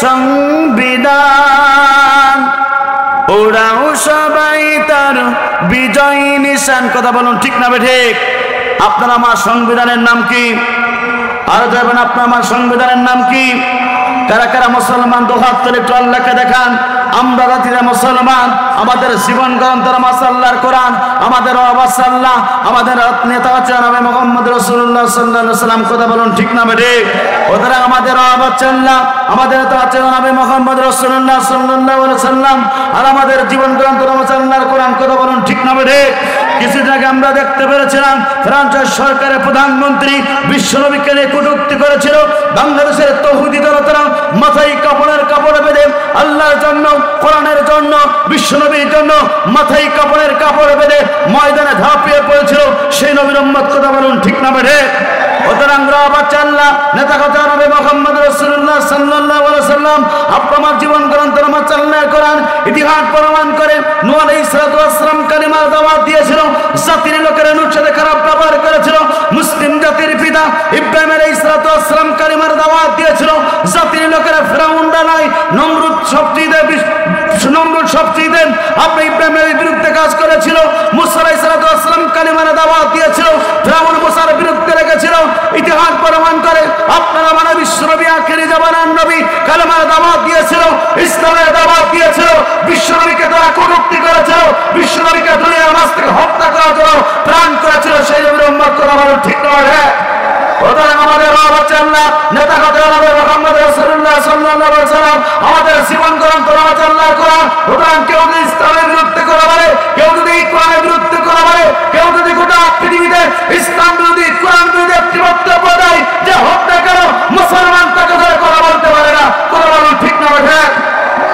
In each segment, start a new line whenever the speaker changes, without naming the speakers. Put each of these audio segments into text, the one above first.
সংবিধান, ওরাও সবাই তার বিজয় নিশান। কথা বলুন ঠিক না ঠিক? আপনার আমার সংবিধানের নাম কি? আর যাবেন, আপনার আমার সংবিধানের নাম কি? কারা কারা মুসলমান দুহাত তুলে একটু আল্লাহকে দেখান। আমরা জাতিরা মুসলমান, আমাদের জীবন গ্রন্থ মাসাল্লাহর কোরআন, আমাদের আল্লাহ, আমাদের নেতা হচ্ছে নবী মুহাম্মদ রাসূলুল্লাহ সাল্লাল্লাহু আলাইহি ওয়াসাল্লাম। কথা বলুন ঠিক না ঠিক? ওদের আমাদের আল্লাহ, আমাদের নেতা হচ্ছে নবী মুহাম্মদ রাসূলুল্লাহ সাল্লাল্লাহু আলাইহি ওয়াসাল্লাম, আর আমাদের জীবন গ্রন্থ মাসাল্লাহর কোরআন। কথা বলুন ঠিক না ঠিক? কিছু জায়গায় আমরা দেখতে পেরেছিলাম ফ্রান্সের সরকারের প্রধানমন্ত্রী বিশ্বনবীকে নিয়ে কটূক্তি করেছিল। বাংলাদেশের তৌহিদি জনতারা মাথায় কাপড় বেঁধে আল্লাহর জন্য, কোরআনের জন্য, বিশ্বনবীর জন্য মাথায় কাপড় বেঁধে ময়দানে ঝাঁপিয়ে পড়েছিল সেই নবীর উম্মত। কথা বলুন ঠিক না ঠিক? সুতরাং আল্লাহ নেতা কথা নবী মুহাম্মদ রাসূলুল্লাহ সাল্লাল্লাহু আলাইহি ওয়াসাল্লাম আপনার জীবন গ্রন্থ মাসাল্লাহর কোরআন ইতিহাস প্রমাণ করে নূহ আলাইহিস সালাতু ওয়াস সালাম কালিমার দাওয়াত দিয়েছিল, জাতির লোকের সাথে খারাপ ব্যবহার করেছিল। মুসলিম জাতির পিতা ইব্রাহিম আলাইহিস সালাতু ওয়াস সালাম কালিমার দাওয়াত দিয়েছিল, জাতির লোকের ফিরাউনরা নাই, নমরুদ সবচেয়ে আপনি ইব্রাহিমের বিরুদ্ধে কাজ করেছিল। মুসা আলাইহিস সালাতু ওয়াস সালাম কালিমার দাওয়াত দিয়েছিল, ফিরাউন মুসার বিরুদ্ধে লেগেছিল। ইতিহাস প্রমাণ করে আপনারা মানে বিশ্বনবী আখেরি জামানার নবী কালিমার দাওয়াত দিয়েছিল, ইসলামের দাওয়াত দিয়েছিল, বিশ্বনবীকে তারা কটূক্তি করেছিল, বিশ্বনবীকে দুনিয়ার মাঝ থেকে হত্যা করার জন্য প্রাণ করেছিল সেই নবীর উম্মত। কথা বলুন ঠিক নয়? ওদের আমাদের আল্লাহ নেতা কথা নবী মুহাম্মদ রাসূলুল্লাহ সাল্লাল্লাহু আলাইহি ওয়াসাল্লাম আমাদের জীবন গ্রন্থ আল্লাহর কোরআন। ওদের কেউ যদি ইসলামের বিরুদ্ধে করা পারে, কেউ যদি কোরআনের বিরুদ্ধে করা পারে, কেউ যদি গোটা পৃথিবীতে ইসলাম বিরোধী, কোরআন বিরোধী একটি বক্তব্য দেয় যে হত্যা করো, মুসলমান তাকে ধরে কথা বলতে পারে না। কথা বলুন ঠিক না ঠিক?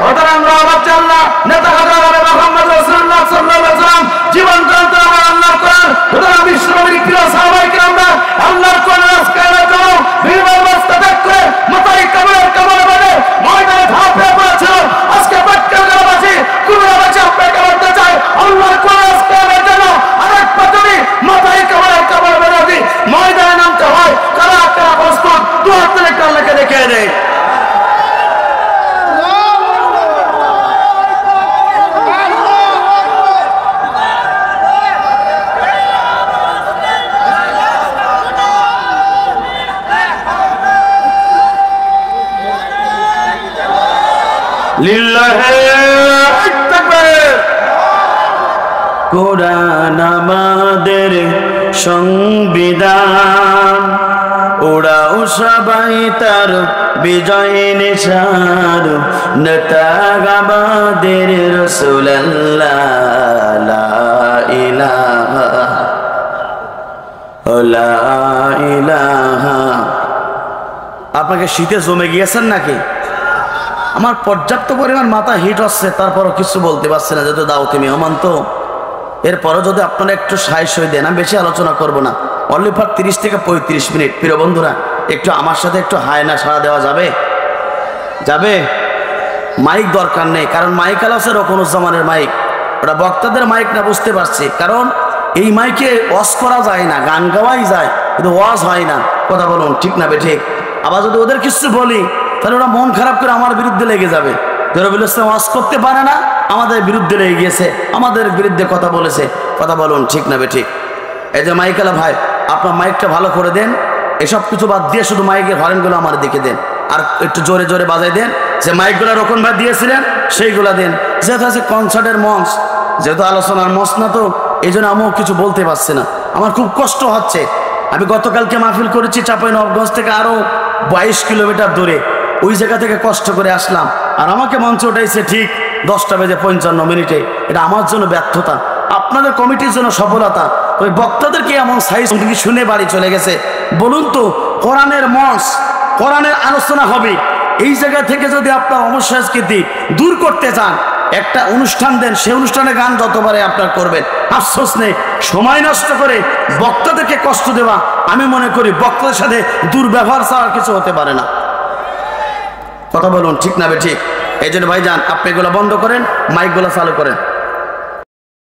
ওদের আমরা আল্লাহ নেতা কথা নবী মুহাম্মদ রাসূলুল্লাহ সাল্লাল্লাহু আলাইহি ওয়াসাল্লাম জীবন গ্রন্থ আল্লাহর কোরআন। ওদের বিশ্বনবীর প্রিয় সাহাবায়ে কিরামরা আল্লাহর কোরআন আজকালের জন্য বিমান রাস্তা ত্যাগ করে মাথায় কাপড় বেঁধে ময়দানে ঝাঁপিয়ে পড়েছিল। আজকে বাচ্চাবাসী কুমিরাবাসী আপনাকে বলতে চাই, আল্লাহর কোরআন আজকালের জন্য আরেক পাতনি মাথায় কাপড় বেঁধে ময়দানে নামতে হয়। কারা কারা প্রস্তুত? দু হাত তুলে আল্লাহকে দেখিয়ে দেয়। কোরআন আমাদের সংবিধান, ওরাও সবাই তার বিজয় নিশান, নেতা আমাদের রাসূলুল্লাহ লা ইলাহা লা ইলাহা। আপনাকে শীতে জমে গিয়েছেন নাকি? আমার পর্যাপ্ত পরিমাণ মাথা হিট হচ্ছে, তারপরও কিছু বলতে পারছে না, যেহেতু দাওয়াতি মেহমান তো। এরপরও যদি আপনারা একটু সায় সই দেন, আমি বেশি আলোচনা করব না, অনলি ফর 30 থেকে 35 মিনিট। প্রিয় বন্ধুরা, একটু আমার সাথে একটু হায় না সাড়া দেওয়া যাবে? যাবে? মাইক দরকার নেই, কারণ মাইক আলাসে রকনুজ্জামানের মাইক, ওটা বক্তাদের মাইক না, বুঝতে পারছি। কারণ এই মাইকে ওয়াজ করা যায় না, গান গাওয়াই যায় কিন্তু ওয়াজ হয় না। কথা বলুন ঠিক না ঠিক? আবার যদি ওদের কিছু বলি তাহলে ওরা মন খারাপ করে আমার বিরুদ্ধে লেগে যাবে। রবিউল ইসলাম ওয়াজ করতে পারে না, আমাদের বিরুদ্ধে লেগে গিয়েছে, আমাদের বিরুদ্ধে কথা বলেছে। কথা বলুন ঠিক না ঠিক? এই যে মাইকালা ভাই, আপনার মাইকটা ভালো করে দেন, এসব কিছু বাদ দিয়ে শুধু মাইকের হরেনগুলো আমার দিকে দেন, আর একটু জোরে জোরে বাজাই দেন। যে মাইকগুলো রকম ভাই দিয়েছিলেন সেইগুলো দেন। যেহেতু আছে কনসার্টের মঞ্চ, যেহেতু আলোচনার মঞ্চ না, তো এই জন্য আমিও কিছু বলতে পারছি না, আমার খুব কষ্ট হচ্ছে। আমি গতকালকে মাহফিল করেছি চাঁপাইনবাবগঞ্জ থেকে আরও 22 কিলোমিটার দূরে, ওই জায়গা থেকে কষ্ট করে আসলাম, আর আমাকে মঞ্চ উঠাইছে ঠিক 10:55 এটা আমার জন্য ব্যর্থতা, আপনাদের কমিটির জন্য সফলতা। ওই বক্তাদেরকে এমন সাইজ শুনে বাড়ি চলে গেছে। বলুন তো, কোরআনের মঞ্চ, কোরআনের আলোচনা হবে, এই জায়গা থেকে যদি আপনার অবসংস্কৃতি দূর করতে চান, একটা অনুষ্ঠান দেন, সেই অনুষ্ঠানে গান যতবারে আপনার করবেন, আফসোস নেই। সময় নষ্ট করে বক্তাদেরকে কষ্ট দেওয়া, আমি মনে করি বক্তাদের সাথে দুর্ব্যবহার ছাড়া কিছু হতে পারে না। কথা বলুন ঠিক না ঠিক? এই জন্য ভাইজান, আপনি এগুলো বন্ধ করেন, মাইকগুলো চালু করেন।